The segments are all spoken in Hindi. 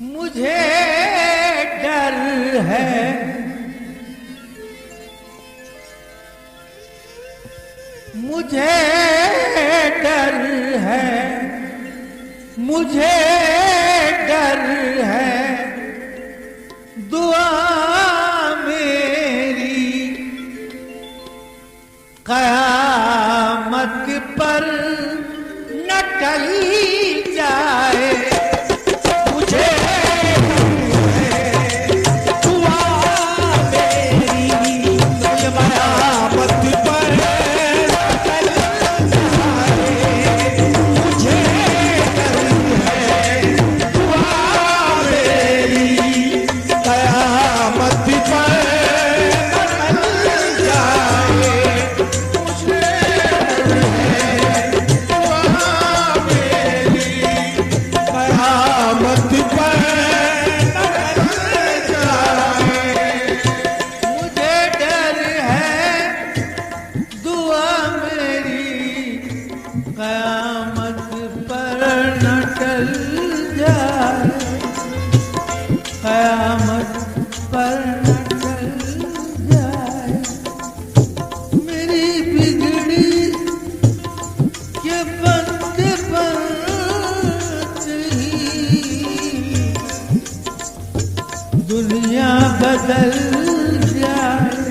मुझे डर है, मुझे डर है, मुझे डर है, दुआ मेरी क़यामत पर न टल जाए। दुनिया बदल जाए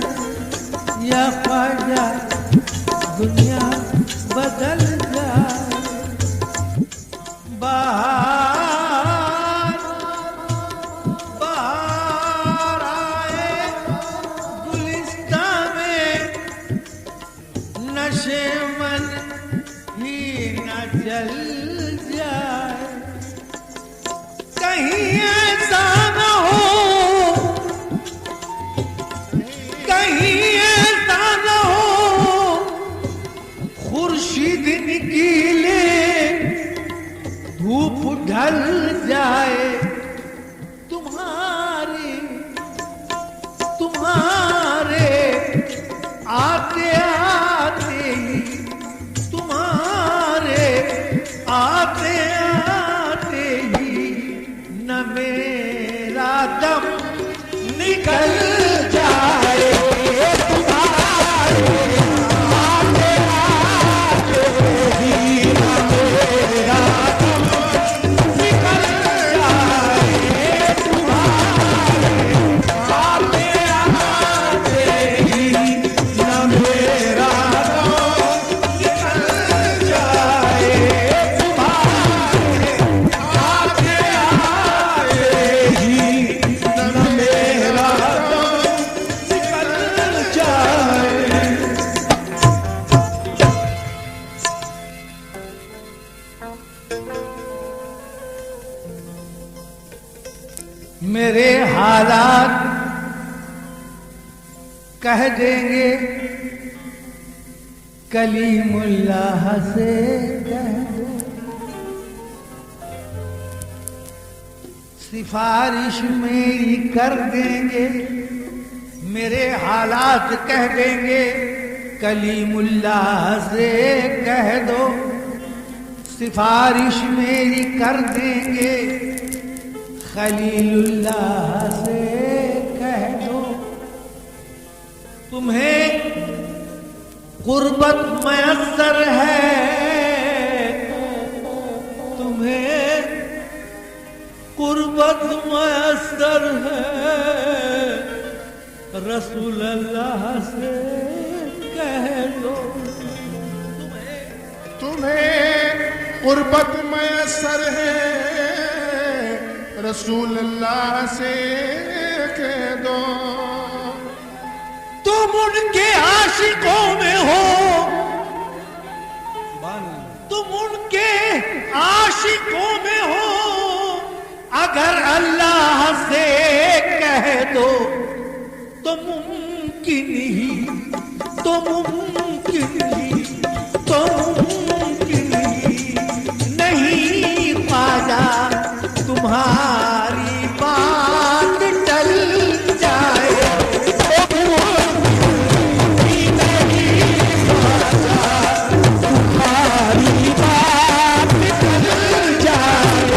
या ख्वाजा, दुनिया बदल जाए। बाहर बाहर आए गुलिस्तां में, नशे मन ही न जल जाए। कहीं ऐसा न हो, कहीं ऐसा न हो खुर्शीद निकले धूप ढल जाए। तुम्हारे तुम्हारे आते आते ही, तुम्हारे आते आते ही न मेरा दम निकल जाए। मेरे हालात कह देंगे कलीमुल्लाह से कह दो, सिफारिश मेरी कर देंगे। मेरे हालात कह देंगे कलीमुल्लाह से कह दो, सिफारिश मेरी कर देंगे खलीलुल्लाह से कह दो। तुम्हें कुर्बत मयस्सर है, तुम्हें कुर्बत मयस्सर है, रसूल अल्लाह से कह दो। तुम्हें कुर्बत मयस्सर है, रसूल अल्लाह से कह दो। तुम उनके आशिकों में हो, तुम उनके आशिकों में हो, अगर अल्लाह से कह दो तो मुमकिन ही, तो मुमकिन ही, तो मुमकिन ही नहीं ख्वाजा तुम्हारी बात टल जाए। तुम्हारी बात टल जाए।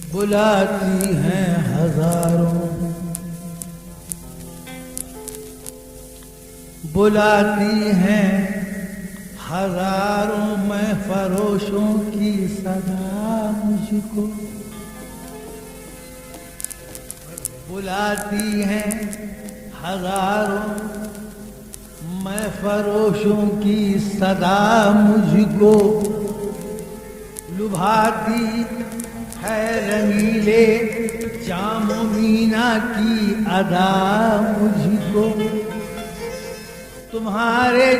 बुलाती हैं हजारों, बुलाती हैं हजारों में फरोशों की सदा मुझको, बुलाती हैं हजारों मैं फरोशों की सदा मुझको, लुभाती है रंगीले जामो मीना की अदा मुझको, तुम्हारे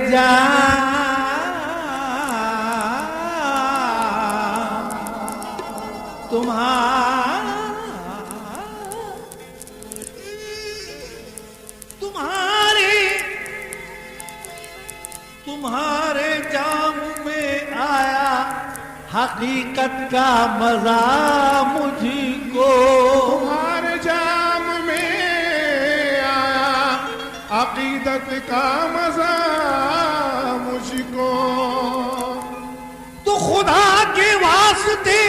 तुम्हारे जाम में आया हकीकत का मजा मुझको, तुम्हारे जाम में आया अकीदत का मजा मुझको, तो खुदा के वास्ते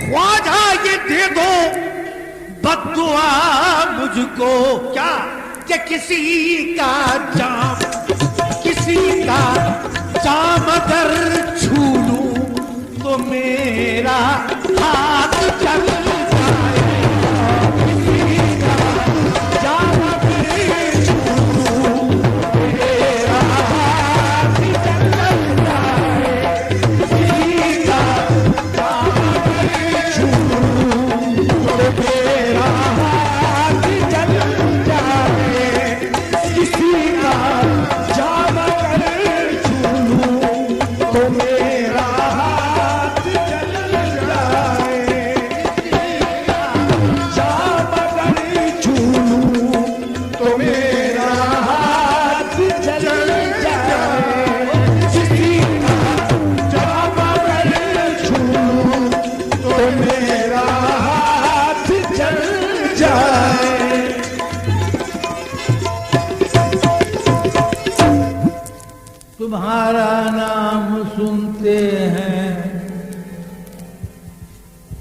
ख्वाजा ये दे दो बद्दुआ मुझको, क्या कि किसी का जाम अगर छू लूं तो मेरा हाथ चल जाए, किसी का जाम अगर छू लूं मेरा हाथ चल जाए, किसी का जाम अगर छू लूं तो मेरा हाथ चल जाए, किसी का जाम अगर छू लूं तो मेरा हाथ चल जाए, जाम अगर छू लूं तो मेरा हाथ चल जाए, किसी का जाम अगर छू लूं तो मेरा हाथ चल जाए। तुम्हारा नाम सुनते हैं,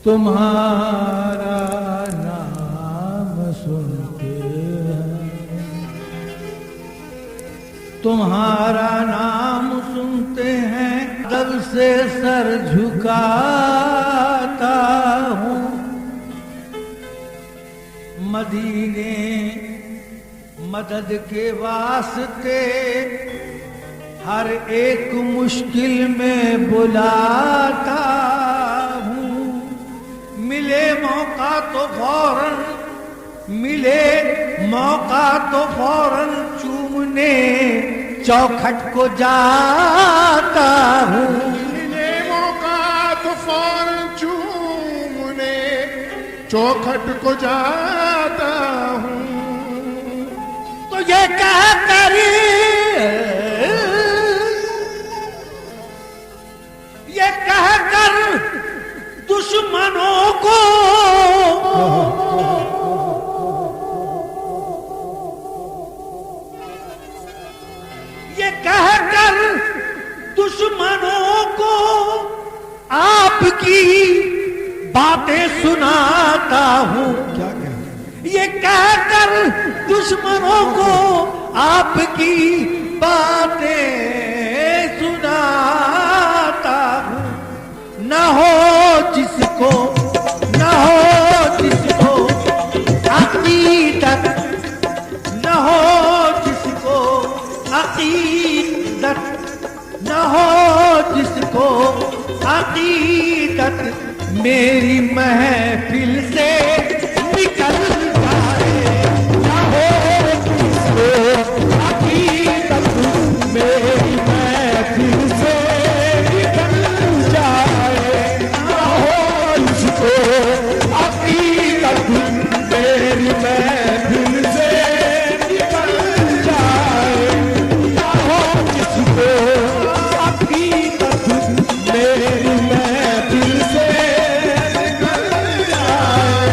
तुम्हारा नाम सुनते हैं, तुम्हारा नाम सुनते हैं, दब से सर झुकाता हूँ, मदीने मदद के वास्ते हर एक मुश्किल में बुलाता हूँ, मिले मौका तो फौरन चूमने चौखट को जाता हूँ, मिले मौका तो फौरन चूमने चौखट को जाता हूँ, तो ये कहकर दुश्मनों को ये कहकर दुश्मनों को आपकी बातें सुनाता हूँ, क्या ये कहकर दुश्मनों को आपकी बातें सुनाता हूँ, न हो जिसको अकीदत, न हो जिसको अकीदत, न हो जिसको अकीदत मेरी महफिल से निकल जाए, न हो जिसको अकीदत मेरी महफिल से निकल जाए, न हो जिसको अकीदत मेरी महफिल से निकल जाए, न हो जिसको अकीदत मेरी महफिल से निकल जाए,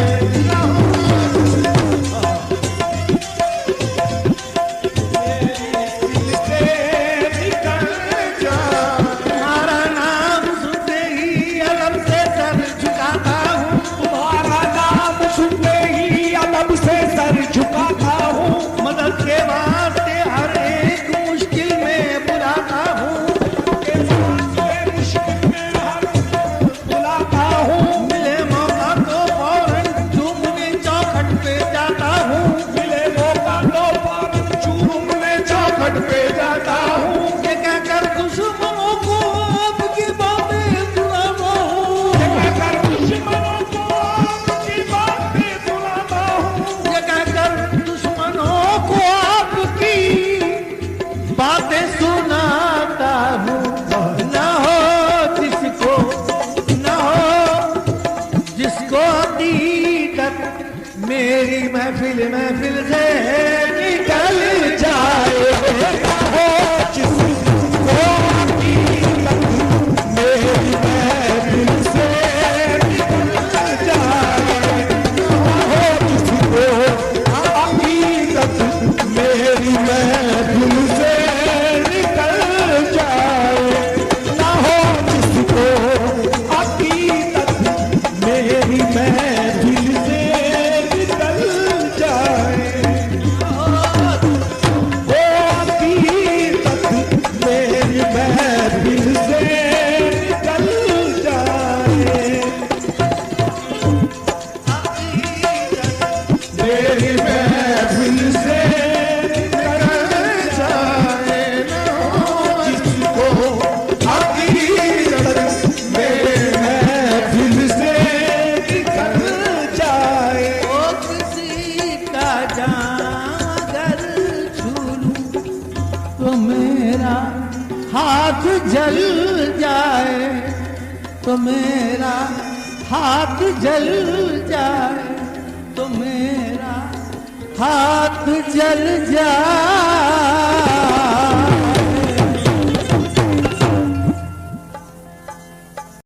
बातें सुनाता हूँ, न हो जिसको, न हो जिसको हकीकत मेरी महफिल महफिल से निकल जाए, हो जिसको हकीकत मेरी महफिल से निकल जाए, हो जिसको हकीकत मेरी महफिल से निकल जाए, ना हो जिसको हकीकत मेरी महफिल से निकल जाए, वो हकीकत मेरी महफिल से निकल जाए, मेरी महफिल से तो मेरा हाथ जल जाए, तो मेरा हाथ जल जाए, तो मेरा हाथ जल जाए।